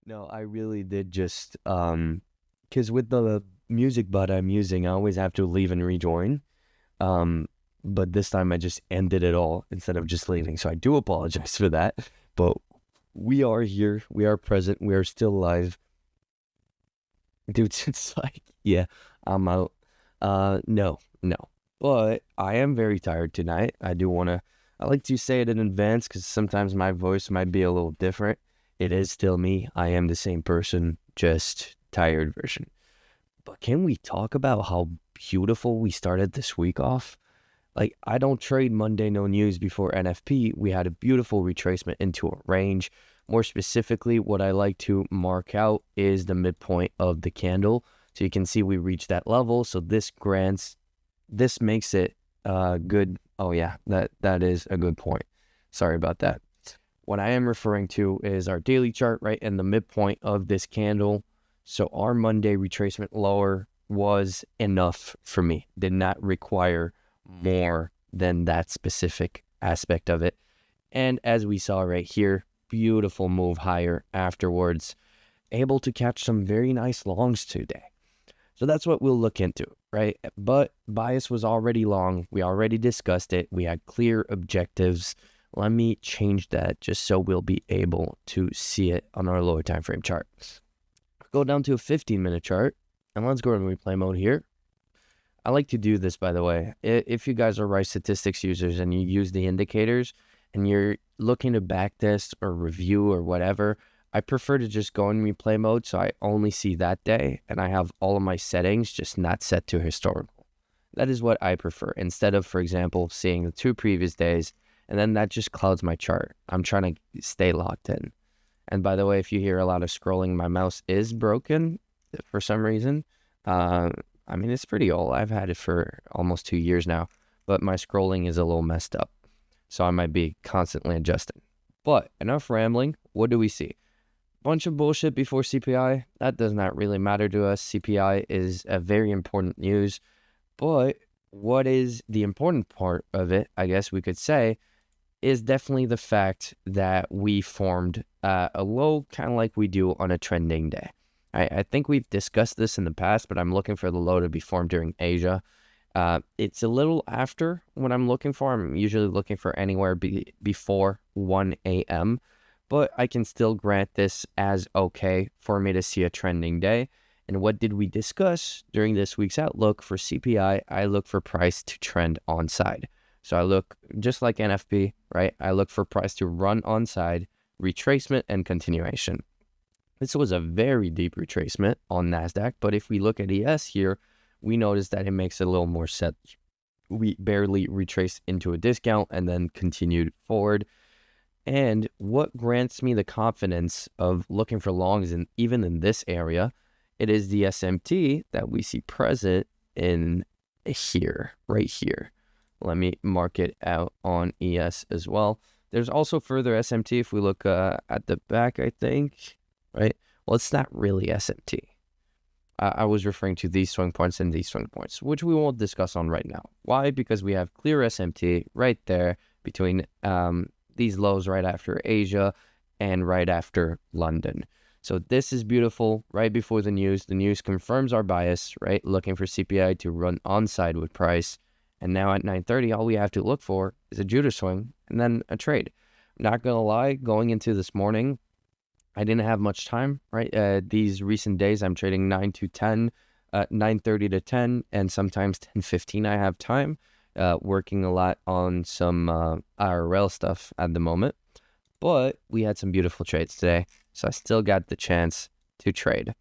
No, I really did just because with the music bud I'm using, I always have to leave and rejoin. Um, but this time I just ended it all instead of just leaving. So I do apologize for that. But we are here, we are present, we are still alive. Dude, it's like, yeah, I'm out. No, no. But I am very tired tonight. I like to say it in advance because sometimes my voice might be a little different. It is still me. I am the same person, just tired version. But can we talk about how beautiful we started this week off? Like, I don't trade Monday no news before NFP. We had a beautiful retracement into a range. More specifically, what I like to mark out is the midpoint of the candle. So you can see we reached that level. So this makes it good. Oh yeah, that is a good point. Sorry about that. What I am referring to is our daily chart, right? And the midpoint of this candle. So our Monday retracement lower was enough for me. Did not require more than that specific aspect of it. And as we saw right here, beautiful move higher afterwards, able to catch some very nice longs today. So that's what we'll look into, right? But bias was already long. We already discussed it. We had clear objectives. Let me change that just so we'll be able to see it on our lower time frame chart. Go down to a 15-minute chart, and let's go in replay mode here. I like to do this, by the way. If you guys are Rice Statistics users and you use the indicators and you're looking to backtest or review or whatever, I prefer to just go in replay mode so I only see that day and I have all of my settings just not set to historical. That is what I prefer instead of, for example, seeing the 2 previous days and then that just clouds my chart. I'm trying to stay locked in. And by the way, if you hear a lot of scrolling, my mouse is broken for some reason. I mean, it's pretty old. I've had it for almost 2 years now, but my scrolling is a little messed up. So I might be constantly adjusting. But enough rambling. What do we see? Bunch of bullshit before CPI. That does not really matter to us. CPI is a very important news. But what is the important part of it, I guess we could say, is definitely the fact that we formed a low kind of like we do on a trending day. I think we've discussed this in the past, but I'm looking for the low to be formed during Asia. It's a little after what I'm looking for. I'm usually looking for anywhere before 1 a.m., but I can still grant this as okay for me to see a trending day. And what did we discuss during this week's outlook for CPI? I look for price to trend on side. So I look just like NFP, right? I look for price to run on side, retracement, and continuation. This was a very deep retracement on NASDAQ, but if we look at ES here, we notice that it makes it a little more set. We barely retraced into a discount and then continued forward. And what grants me the confidence of looking for longs even in this area, it is the SMT that we see present in here, right here. Let me mark it out on ES as well. There's also further SMT if we look at the back, I think. Right? Well, it's not really SMT. I was referring to these swing points and these swing points, which we won't discuss on right now. Why? Because we have clear SMT right there between these lows right after Asia and right after London. So this is beautiful right before the news. The news confirms our bias, right? Looking for CPI to run on side with price. And now at 9:30, all we have to look for is a Judah swing and then a trade. Not going to lie, going into this morning, I didn't have much time, right? These recent days, I'm trading 9 to 10, 9:30 to 10, and sometimes 10:15 I have time, working a lot on some IRL stuff at the moment. But we had some beautiful trades today, so I still got the chance to trade.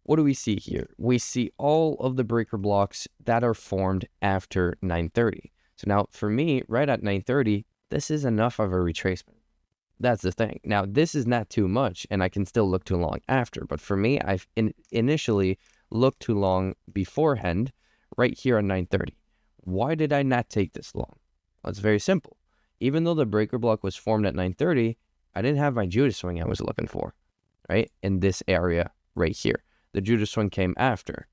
What do we see here? We see all of the breaker blocks that are formed after 9:30. So now for me, right at 9:30, this is enough of a retracement. That's the thing. Now, this is not too much, and I can still look too long after. But for me, I've initially looked too long beforehand right here on 9:30. Why did I not take this long? Well, it's very simple. Even though the breaker block was formed at 9:30, I didn't have my Judah swing I was looking for, right? In this area right here. The Judah swing came after,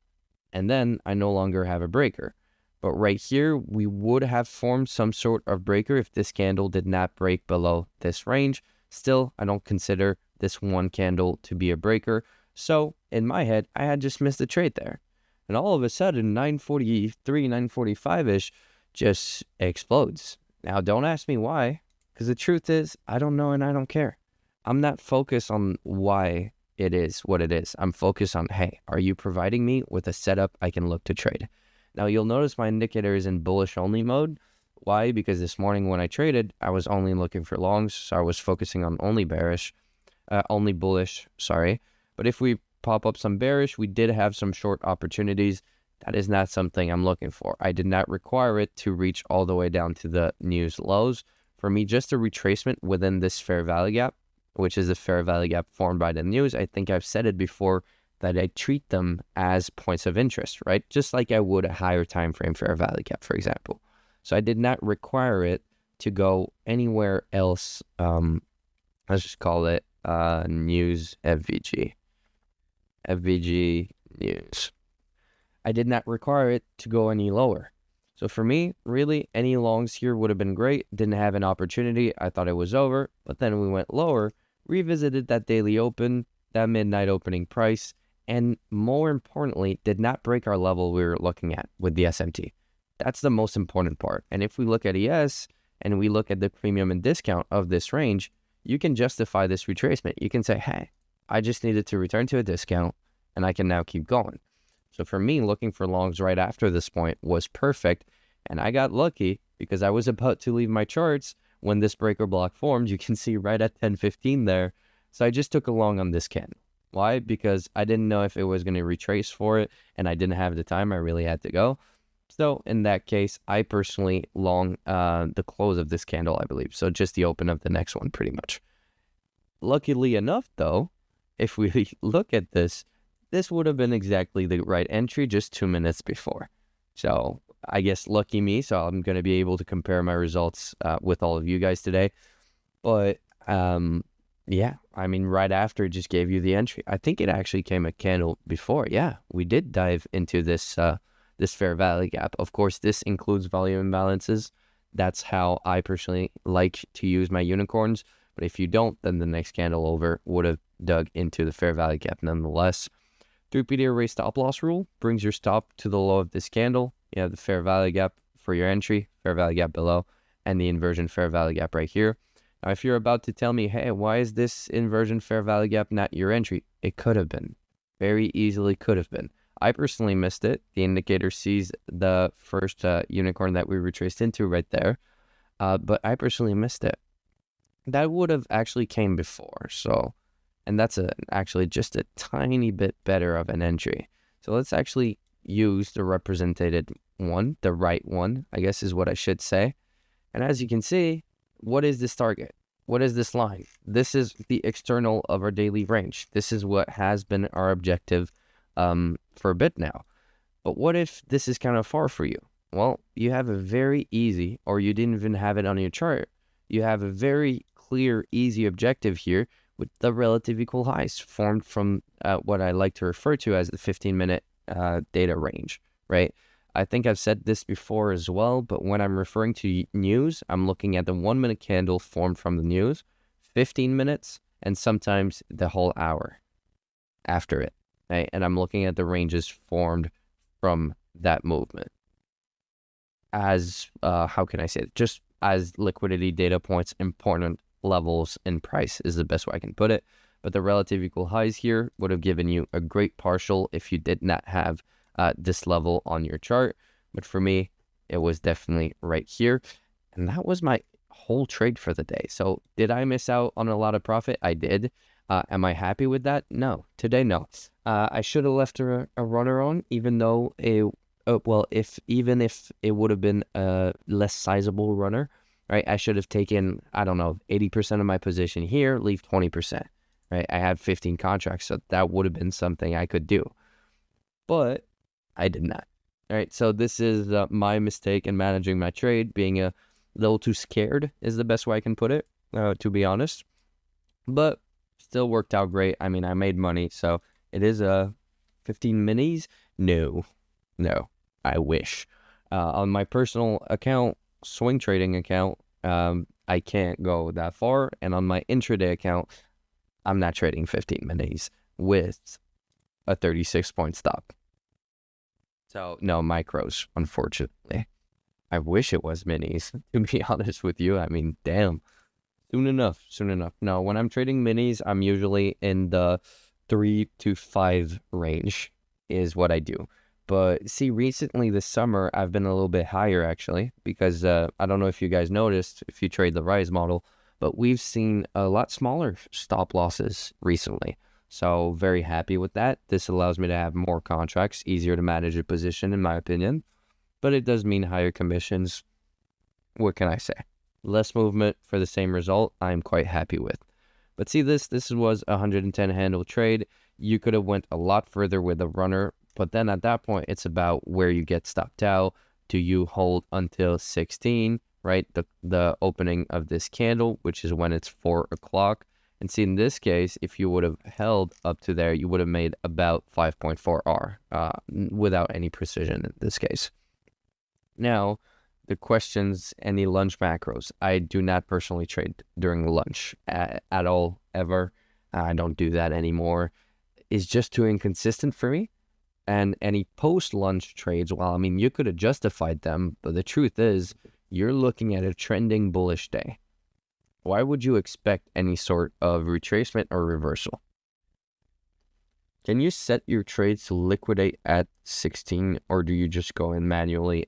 and then I no longer have a breaker. But right here, we would have formed some sort of breaker if this candle did not break below this range. Still, I don't consider this one candle to be a breaker. So in my head, I had just missed the trade there. And all of a sudden, 943, 945-ish just explodes. Now, don't ask me why, because the truth is, I don't know and I don't care. I'm not focused on why it is what it is. I'm focused on, hey, are you providing me with a setup I can look to trade? Now, you'll notice my indicator is in bullish only mode. Why? Because this morning when I traded, I was only looking for longs, so I was focusing on only bullish, sorry. But if we pop up some bearish, we did have some short opportunities. That is not something I'm looking for. I did not require it to reach all the way down to the news lows. For me, just a retracement within this fair value gap, which is the fair value gap formed by the news. I think I've said it before that I treat them as points of interest, right? Just like I would a higher time frame fair value gap, for example. So I did not require it to go anywhere else. Let's just call it news FVG. FVG news. I did not require it to go any lower. So for me, really, any longs here would have been great. Didn't have an opportunity. I thought it was over, but then we went lower, revisited that daily open, that midnight opening price, and more importantly, did not break our level we were looking at with the SMT. That's the most important part. And if we look at ES and we look at the premium and discount of this range, you can justify this retracement. You can say, hey, I just needed to return to a discount and I can now keep going. So for me, looking for longs right after this point was perfect. And I got lucky because I was about to leave my charts when this breaker block formed. You can see right at 10:15 there. So I just took a long on this candle. Why? Because I didn't know if it was going to retrace for it and I didn't have the time. I really had to go. So in that case, I personally long the close of this candle, I believe. So just the open of the next one pretty much. Luckily enough, though, if we look at this, this would have been exactly the right entry just 2 minutes before. So I guess lucky me. So I'm going to be able to compare my results with all of you guys today. But yeah, I mean, right after it just gave you the entry. I think it actually came a candle before. Yeah, we did dive into this this fair value gap. Of course, this includes volume imbalances. That's how I personally like to use my unicorns. But if you don't, then the next candle over would have dug into the fair value gap nonetheless. 3PD array stop loss rule brings your stop to the low of this candle. You have the fair value gap for your entry, fair value gap below, and the inversion fair value gap right here. Now, if you're about to tell me, hey, why is this inversion fair value gap not your entry? It could have been. Very easily could have been. I personally missed it. The indicator sees the first unicorn that we retraced into right there. But I personally missed it. That would have actually came before. So, and that's actually just a tiny bit better of an entry. So let's actually use the represented one, the right one, I guess is what I should say. And as you can see, what is this target? What is this line? This is the external of our daily range. This is what has been our objective for a bit now. But what if this is kind of far for you? Well, you have a very easy, or you didn't even have it on your chart. You have a very clear, easy objective here with the relative equal highs formed from what I like to refer to as the 15-minute data range, right? I think I've said this before as well, but when I'm referring to news, I'm looking at the 1 minute candle formed from the news, 15 minutes, and sometimes the whole hour after it, right? And I'm looking at the ranges formed from that movement as, how can I say it? Just as liquidity data points, important levels in price is the best way I can put it. But the relative equal highs here would have given you a great partial if you did not have this level on your chart. But for me, it was definitely right here. And that was my whole trade for the day. So did I miss out on a lot of profit? I did. Am I happy with that? No. Today, no. I should have left a runner on, even though even if it would have been a less sizable runner, right? I should have taken, I don't know, 80% of my position here, leave 20%, right? I had 15 contracts, so that would have been something I could do. But I did not. All right, so this is my mistake in managing my trade. Being a little too scared is the best way I can put it, to be honest. But still worked out great. I mean, I made money, so it is a 15 minis. No, I wish. On my personal account, swing trading account, I can't go that far. And on my intraday account, I'm not trading 15 minis with a 36-point stop. So no micros, unfortunately. I wish it was minis, to be honest with you. I mean, damn. Soon enough. No, when I'm trading minis, I'm usually in the 3 to 5 range is what I do. But see, recently this summer, I've been a little bit higher actually, because I don't know if you guys noticed, if you trade the Rise model, but we've seen a lot smaller stop losses recently. So very happy with that. This allows me to have more contracts, easier to manage a position in my opinion, but it does mean higher commissions. What can I say? Less movement for the same result, I'm quite happy with. But see, this was a 110 handle trade. You could have went a lot further with a runner, but then at that point, it's about where you get stopped out. Do you hold until 16, right? The opening of this candle, which is when it's 4 o'clock. And see, in this case, if you would have held up to there, you would have made about 5.4 R without any precision in this case. Now, the questions, any lunch macros. I do not personally trade during lunch at all, ever. I don't do that anymore. It's just too inconsistent for me. And any post-lunch trades, well, I mean, you could have justified them, but the truth is, you're looking at a trending bullish day. Why would you expect any sort of retracement or reversal? Can you set your trades to liquidate at 16, or do you just go and manually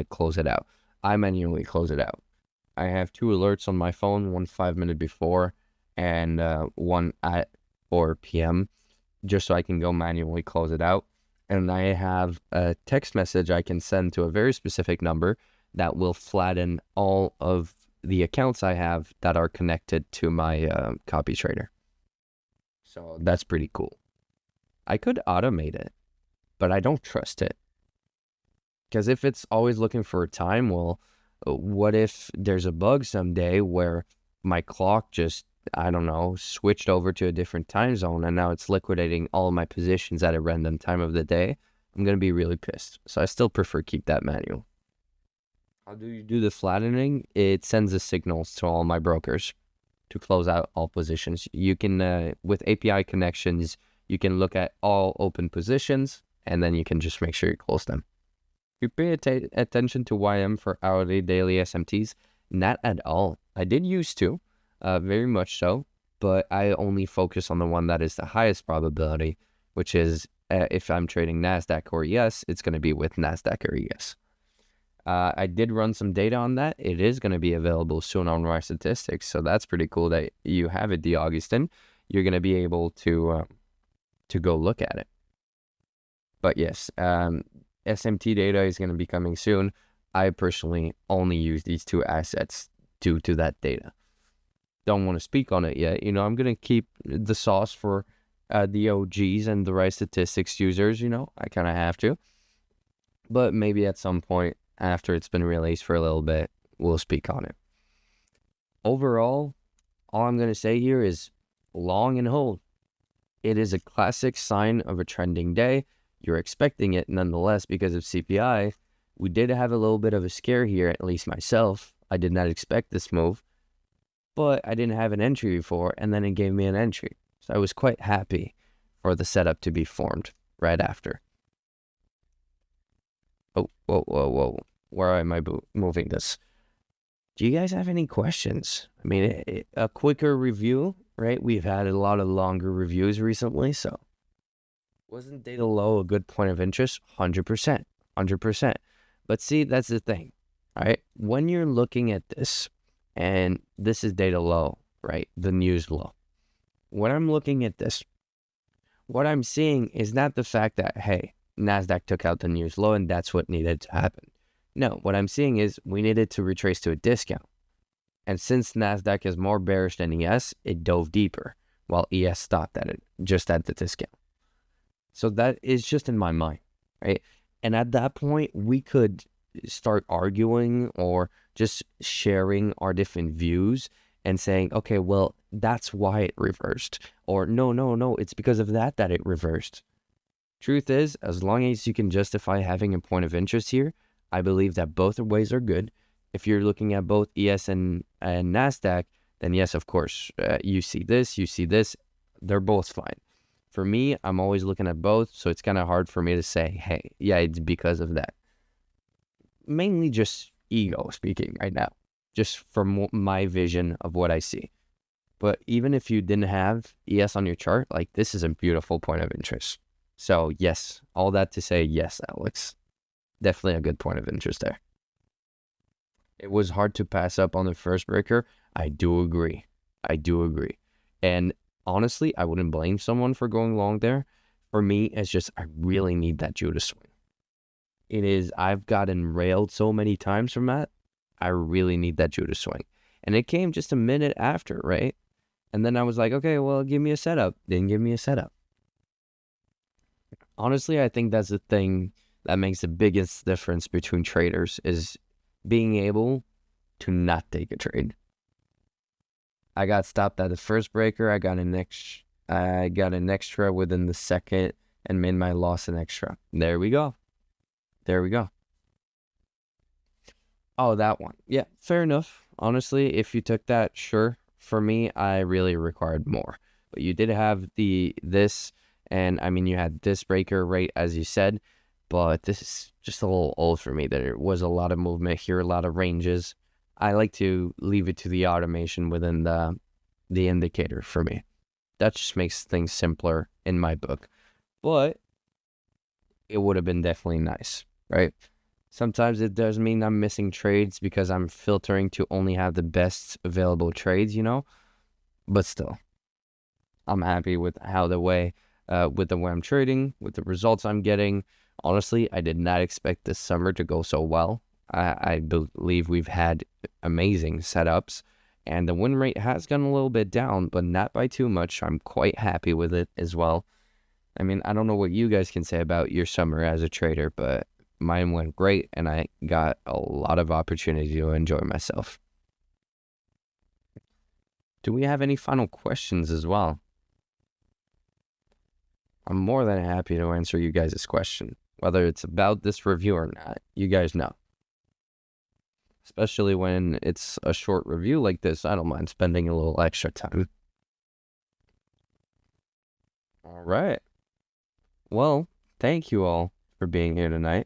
close it out? I manually close it out. I have 2 alerts on my phone, one 5 minutes before and one at 4 p.m. just so I can go manually close it out. And I have a text message I can send to a very specific number that will flatten all of the accounts I have that are connected to my copy trader. So that's pretty cool. I could automate it, but I don't trust it. Because if it's always looking for a time, well, what if there's a bug someday where my clock just, I don't know, switched over to a different time zone and now it's liquidating all of my positions at a random time of the day? I'm going to be really pissed. So I still prefer keep that manual. How do you do the flattening? It sends the signals to all my brokers to close out all positions. You can, with API connections, you can look at all open positions and then you can just make sure you close them. You pay attention to YM for hourly, daily SMTs? Not at all. I did used to, very much so, but I only focus on the one that is the highest probability, which is if I'm trading NASDAQ or ES, it's going to be with NASDAQ or ES. I did run some data on that. It is going to be available soon on Rise Statistics, so that's pretty cool that you have it, D. Augustin. You're going to be able to go look at it. But yes, SMT data is going to be coming soon. I personally only use these 2 assets due to that data. Don't want to speak on it yet. I'm going to keep the sauce for the OGs and the Rise Statistics users. I kind of have to. But maybe at some point after it's been released for a little bit, we'll speak on it. Overall, all I'm going to say here is long and hold. It is a classic sign of a trending day. You're expecting it nonetheless because of CPI. We did have a little bit of a scare here, at least myself. I did not expect this move, but I didn't have an entry before, and then it gave me an entry. So I was quite happy for the setup to be formed right after. Oh, whoa. Where am I moving this? Do you guys have any questions? I mean, a quicker review, right? We've had a lot of longer reviews recently, so wasn't data low a good point of interest? 100%. But see, that's the thing, right? When you're looking at this, and this is data low, right? The news low. When I'm looking at this, what I'm seeing is not the fact that, hey, NASDAQ took out the news low and that's what needed to happen. No, what I'm seeing is we needed to retrace to a discount. And since NASDAQ is more bearish than ES, it dove deeper, while ES stopped at it, just at the discount. So that is just in my mind, right? And at that point, we could start arguing or just sharing our different views and saying, okay, well, that's why it reversed. Or no, it's because of that it reversed. Truth is, as long as you can justify having a point of interest here, I believe that both ways are good. If you're looking at both ES and NASDAQ, then yes, of course, you see this, They're both fine. For me, I'm always looking at both, so it's kind of hard for me to say, hey, yeah, it's because of that. Mainly just ego speaking right now, just from my vision of what I see. But even if you didn't have ES on your chart, like, this is a beautiful point of interest. So yes, all that to say, yes, Alex, definitely a good point of interest there. It was hard to pass up on the first breaker. I do agree. And honestly, I wouldn't blame someone for going long there. For me, it's just I really need that Judas swing. It is, I've gotten railed so many times from that. I really need that Judas swing. And it came just a minute after, right? And then I was like, okay, well, give me a setup. Didn't give me a setup. Honestly, I think that's the thing that makes the biggest difference between traders is being able to not take a trade. I got stopped at the first breaker. I got an extra within the second and made my loss an extra. There we go. Oh, that one. Yeah, fair enough. Honestly, if you took that, sure. For me, I really required more. But you did have this, and I mean, you had this breaker, right, as you said. But this is just a little old for me. There was a lot of movement here, a lot of ranges. I like to leave it to the automation within the indicator for me. That just makes things simpler in my book. But it would have been definitely nice, right? Sometimes it does mean I'm missing trades because I'm filtering to only have the best available trades, but still, I'm happy with the way I'm trading, with the results I'm getting. Honestly, I did not expect this summer to go so well. I believe we've had amazing setups, and the win rate has gone a little bit down, but not by too much. I'm quite happy with it as well. I mean, I don't know what you guys can say about your summer as a trader, but mine went great, and I got a lot of opportunity to enjoy myself. Do we have any final questions as well? I'm more than happy to answer you guys' question, whether it's about this review or not. You guys know. Especially when it's a short review like this, I don't mind spending a little extra time. All right. Well, thank you all for being here tonight.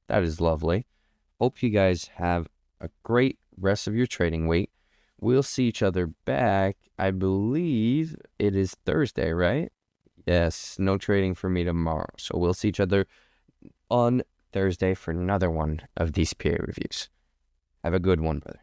That is lovely. Hope you guys have a great rest of your trading week. We'll see each other back. I believe it is Thursday, right? Yes, no trading for me tomorrow. So we'll see each other on Thursday for another one of these peer reviews. Have a good one, brother.